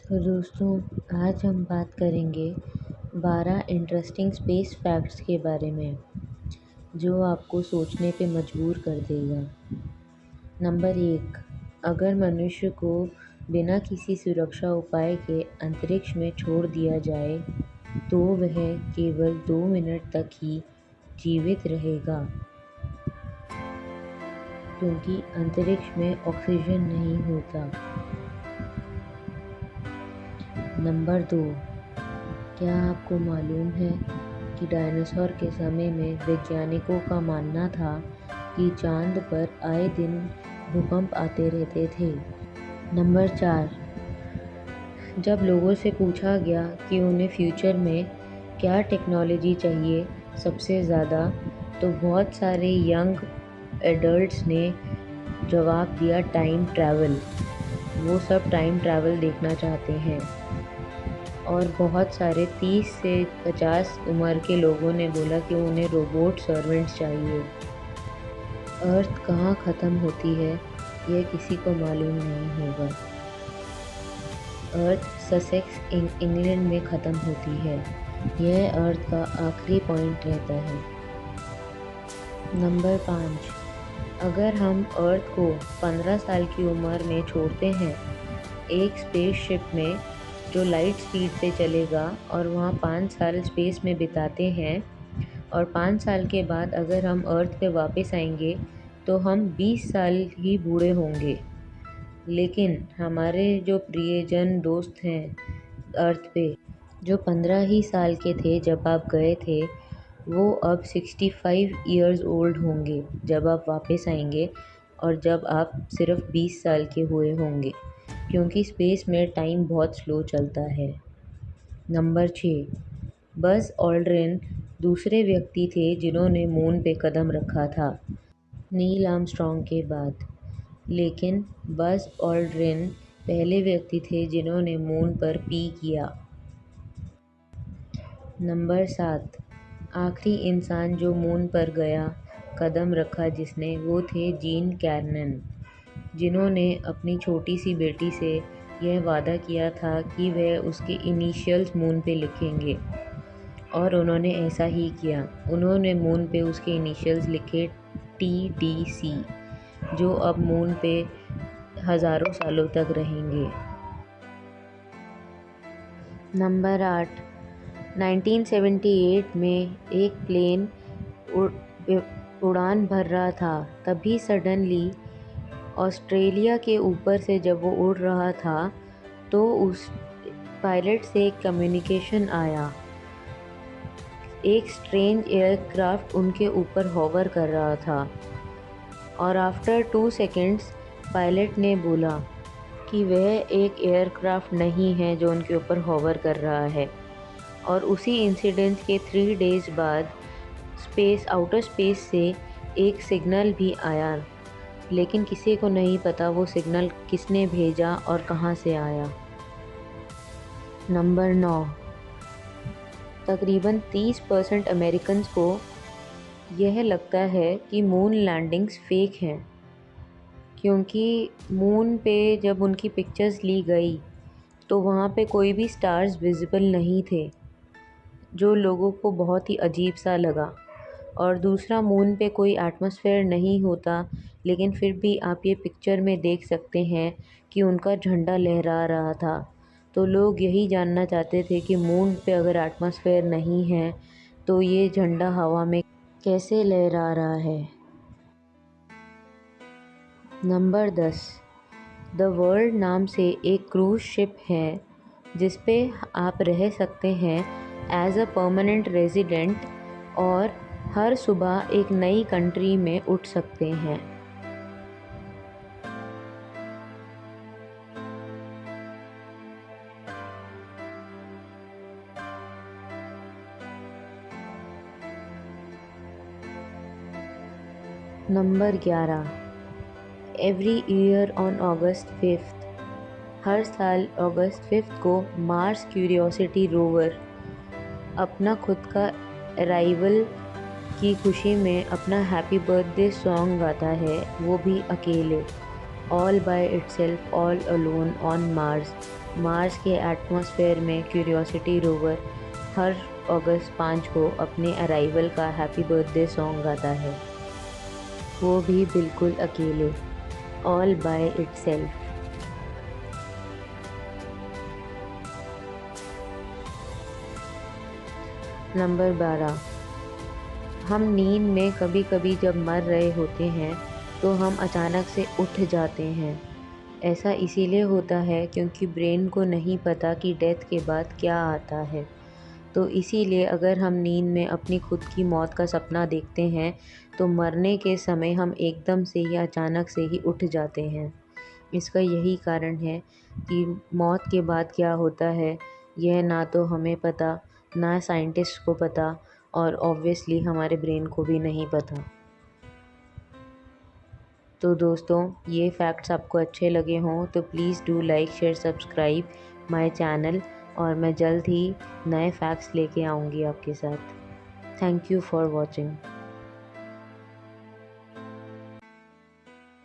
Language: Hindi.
तो दोस्तों, आज हम बात करेंगे 12 इंटरेस्टिंग स्पेस फैक्ट्स के बारे में जो आपको सोचने पे मजबूर कर देगा। नंबर 1, अगर मनुष्य को बिना किसी सुरक्षा उपाय के अंतरिक्ष में छोड़ दिया जाए तो वह केवल 2 मिनट तक ही जीवित रहेगा, क्योंकि अंतरिक्ष में ऑक्सीजन नहीं होता। नंबर 2, क्या आपको मालूम है कि डायनासोर के समय में वैज्ञानिकों का मानना था कि चांद पर आए दिन भूकंप आते रहते थे। नंबर 4, जब लोगों से पूछा गया कि उन्हें फ्यूचर में क्या टेक्नोलॉजी चाहिए सबसे ज़्यादा, तो बहुत सारे यंग एडल्ट्स ने जवाब दिया टाइम ट्रैवल। वो सब टाइम ट्रैवल देखना चाहते हैं। और बहुत सारे 30 से 50 उम्र के लोगों ने बोला कि उन्हें रोबोट सर्वेंट्स चाहिए। अर्थ कहाँ ख़त्म होती है यह किसी को मालूम नहीं होगा। अर्थ ससेक्स इंग्लैंड में ख़त्म होती है। यह अर्थ का आखिरी पॉइंट रहता है। नंबर 5, अगर हम अर्थ को 15 साल की उम्र में छोड़ते हैं एक स्पेसशिप में जो लाइट स्पीड से चलेगा और वहाँ 5 साल स्पेस में बिताते हैं, और 5 साल के बाद अगर हम अर्थ पे वापस आएंगे तो हम 20 साल ही बूढ़े होंगे। लेकिन हमारे जो प्रियजन दोस्त हैं अर्थ पे, जो 15 ही साल के थे जब आप गए थे, वो अब 65 ईयर्स ओल्ड होंगे जब आप वापस आएंगे, और जब आप सिर्फ 20 साल के हुए होंगे, क्योंकि स्पेस में टाइम बहुत स्लो चलता है। नंबर 6, बज़ ऑल्ड्रिन दूसरे व्यक्ति थे जिन्होंने मून पे कदम रखा था नील आर्मस्ट्रॉन्ग के बाद, लेकिन बज़ ऑल्ड्रिन पहले व्यक्ति थे जिन्होंने मून पर पी किया। नंबर 7, आखिरी इंसान जो मून पर गया कदम रखा जिसने, वो थे जीन कैर्नन, जिन्होंने अपनी छोटी सी बेटी से यह वादा किया था कि वह उसके इनिशियल्स मून पे लिखेंगे, और उन्होंने ऐसा ही किया। उन्होंने मून पे उसके इनिशियल्स लिखे TDC, जो अब मून पे हज़ारों सालों तक रहेंगे। नंबर 8, 1978 में एक प्लेन उड़ान भर रहा था। तभी सडनली ऑस्ट्रेलिया के ऊपर से जब वो उड़ रहा था तो उस पायलट से एक कम्युनिकेशन आया। एक स्ट्रेंज एयरक्राफ्ट उनके ऊपर हॉवर कर रहा था, और आफ्टर 2 सेकेंड्स पायलट ने बोला कि वह एक एयरक्राफ्ट नहीं है जो उनके ऊपर हॉवर कर रहा है। और उसी इंसिडेंट के 3 डेज़ बाद आउटर स्पेस से एक सिग्नल भी आया, लेकिन किसी को नहीं पता वो सिग्नल किसने भेजा और कहाँ से आया। नंबर 9, तकरीबन 30% अमेरिकन्स को यह लगता है कि मून लैंडिंग्स फेक हैं, क्योंकि मून पे जब उनकी पिक्चर्स ली गई तो वहाँ पे कोई भी स्टार्स विजिबल नहीं थे, जो लोगों को बहुत ही अजीब सा लगा। और दूसरा, मून पे कोई एटमॉस्फेयर नहीं होता, लेकिन फिर भी आप ये पिक्चर में देख सकते हैं कि उनका झंडा लहरा रहा था। तो लोग यही जानना चाहते थे कि मून पे अगर एटमॉस्फेयर नहीं है तो ये झंडा हवा में कैसे लहरा रहा है। नंबर 10, द वर्ल्ड नाम से एक क्रूज़ शिप है जिस पे आप रह सकते हैं एज अ परमानेंट रेजिडेंट, और हर सुबह एक नई कंट्री में उठ सकते हैं। Number 11, every year on August 5, हर साल अगस्त 5 को मार्स क्यूरियोसिटी रोवर अपना खुद का अराइवल की खुशी में अपना हैप्पी बर्थडे सॉन्ग गाता है, वो भी अकेले। All by itself all alone on Mars. Mars के एटमॉस्फेयर में क्यूरियोसिटी रोवर हर अगस्त 5 को अपने अराइवल का हैप्पी बर्थडे सॉन्ग गाता है, वो भी बिल्कुल अकेले, ऑल बाय इटसेल्फ। नंबर 12, हम नींद में कभी कभी जब मर रहे होते हैं तो हम अचानक से उठ जाते हैं। ऐसा इसीलिए होता है क्योंकि ब्रेन को नहीं पता कि डेथ के बाद क्या आता है। तो इसीलिए अगर हम नींद में अपनी खुद की मौत का सपना देखते हैं तो मरने के समय हम एकदम से या अचानक से ही उठ जाते हैं। इसका यही कारण है कि मौत के बाद क्या होता है यह ना तो हमें पता, ना साइंटिस्ट को पता, और ऑब्वियसली हमारे ब्रेन को भी नहीं पता। तो दोस्तों, ये फैक्ट्स आपको अच्छे लगे हों तो please do like share subscribe my channel, और मैं जल्द ही नए फैक्ट्स लेके आऊँगी आपके साथ। Thank you for watching.